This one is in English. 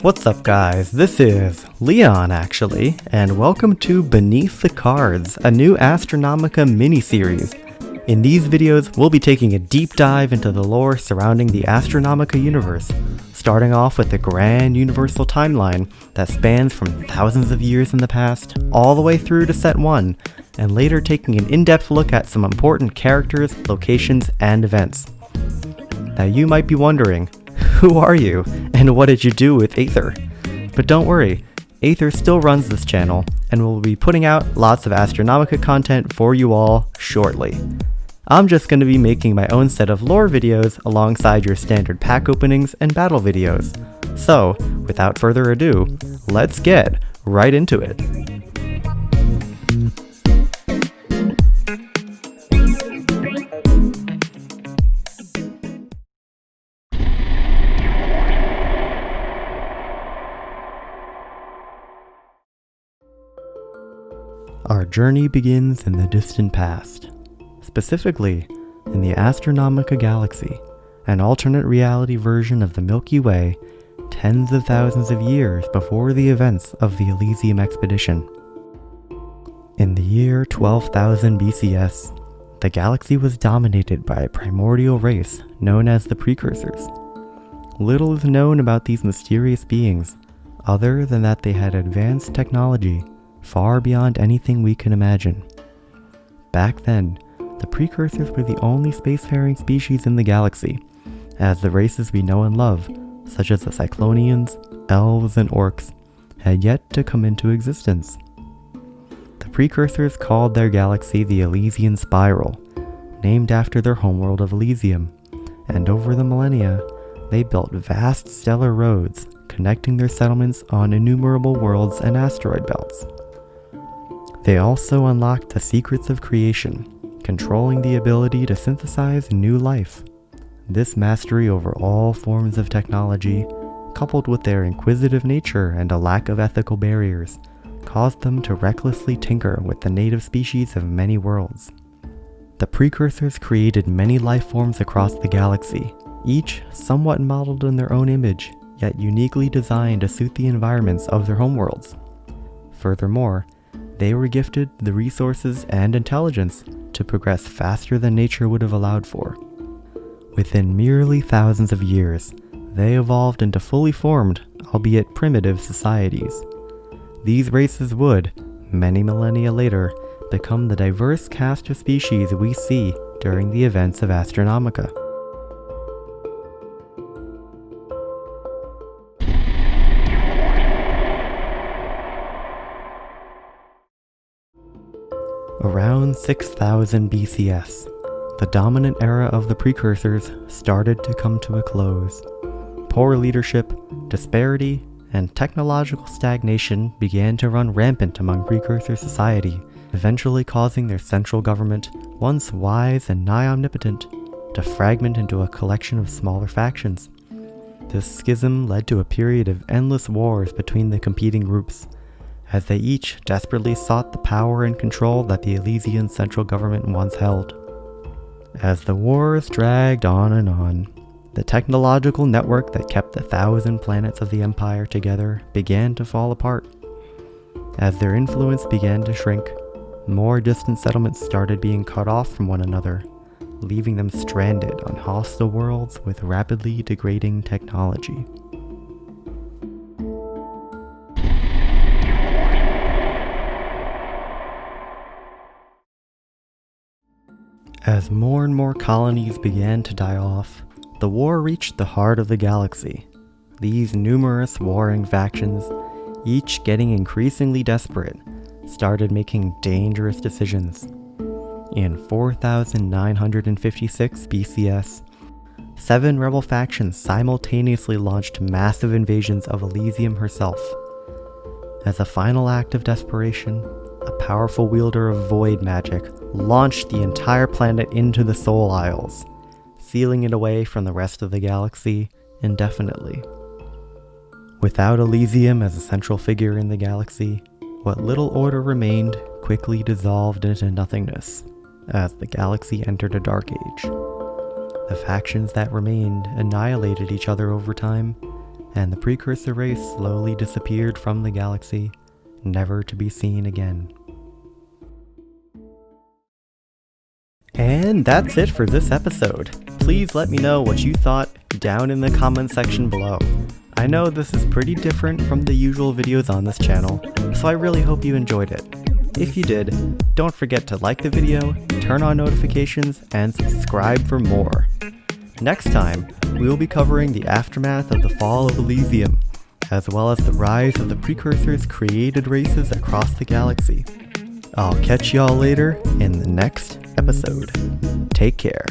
What's up guys, this is Leon actually, and welcome to Beneath the Cards, a new Astronomica mini-series. In these videos, we'll be taking a deep dive into the lore surrounding the Astronomica Universe, starting off with the grand universal timeline that spans from thousands of years in the past all the way through to set 1, and later taking an in-depth look at some important characters, locations, and events. Now you might be wondering, who are you, and what did you do with Aether? But don't worry, Aether still runs this channel, and will be putting out lots of Astronomica content for you all shortly. I'm just going to be making my own set of lore videos alongside your standard pack openings and battle videos. So, without further ado, let's get right into it. Our journey begins in the distant past, specifically in the Astronomica Galaxy, an alternate reality version of the Milky Way, tens of thousands of years before the events of the Elysium expedition. In the year 12,000 BCS, the galaxy was dominated by a primordial race known as the precursors. Little is known about these mysterious beings, other than that they had advanced technology far beyond anything we can imagine. Back then, the precursors were the only spacefaring species in the galaxy, as the races we know and love, such as the Cyclonians, elves, and orcs, had yet to come into existence. The precursors called their galaxy the Elysian Spiral, named after their homeworld of Elysium, and over the millennia, they built vast stellar roads connecting their settlements on innumerable worlds and asteroid belts. They also unlocked the secrets of creation, controlling the ability to synthesize new life. This mastery over all forms of technology, coupled with their inquisitive nature and a lack of ethical barriers, caused them to recklessly tinker with the native species of many worlds. The precursors created many life forms across the galaxy, each somewhat modeled in their own image, yet uniquely designed to suit the environments of their homeworlds. Furthermore, they were gifted the resources and intelligence to progress faster than nature would have allowed for. Within merely thousands of years, they evolved into fully formed, albeit primitive, societies. These races would, many millennia later, become the diverse cast of species we see during the events of Astronomica. Around 6000 BCS, the dominant era of the precursors started to come to a close. Poor leadership, disparity, and technological stagnation began to run rampant among precursor society, eventually causing their central government, once wise and nigh omnipotent, to fragment into a collection of smaller factions. This schism led to a period of endless wars between the competing groups, as they each desperately sought the power and control that the Elysian central government once held. As the wars dragged on and on, the technological network that kept the 1,000 planets of the Empire together began to fall apart. As their influence began to shrink, more distant settlements started being cut off from one another, leaving them stranded on hostile worlds with rapidly degrading technology. As more and more colonies began to die off, the war reached the heart of the galaxy. These numerous warring factions, each getting increasingly desperate, started making dangerous decisions. In 4956 BCS, 7 rebel factions simultaneously launched massive invasions of Elysium herself. As a final act of desperation, a powerful wielder of void magic launched the entire planet into the Soul Isles, sealing it away from the rest of the galaxy indefinitely. Without Elysium as a central figure in the galaxy, what little order remained quickly dissolved into nothingness as the galaxy entered a dark age. The factions that remained annihilated each other over time, and the precursor race slowly disappeared from the galaxy, never to be seen again. And that's it for this episode. Please let me know what you thought down in the comment section below. I know this is pretty different from the usual videos on this channel, so I really hope you enjoyed it. If you did, don't forget to like the video, turn on notifications, and subscribe for more. Next time, we will be covering the aftermath of the fall of Elysium, as well as the rise of the precursors created races across the galaxy. I'll catch y'all later in the next episode. Take care.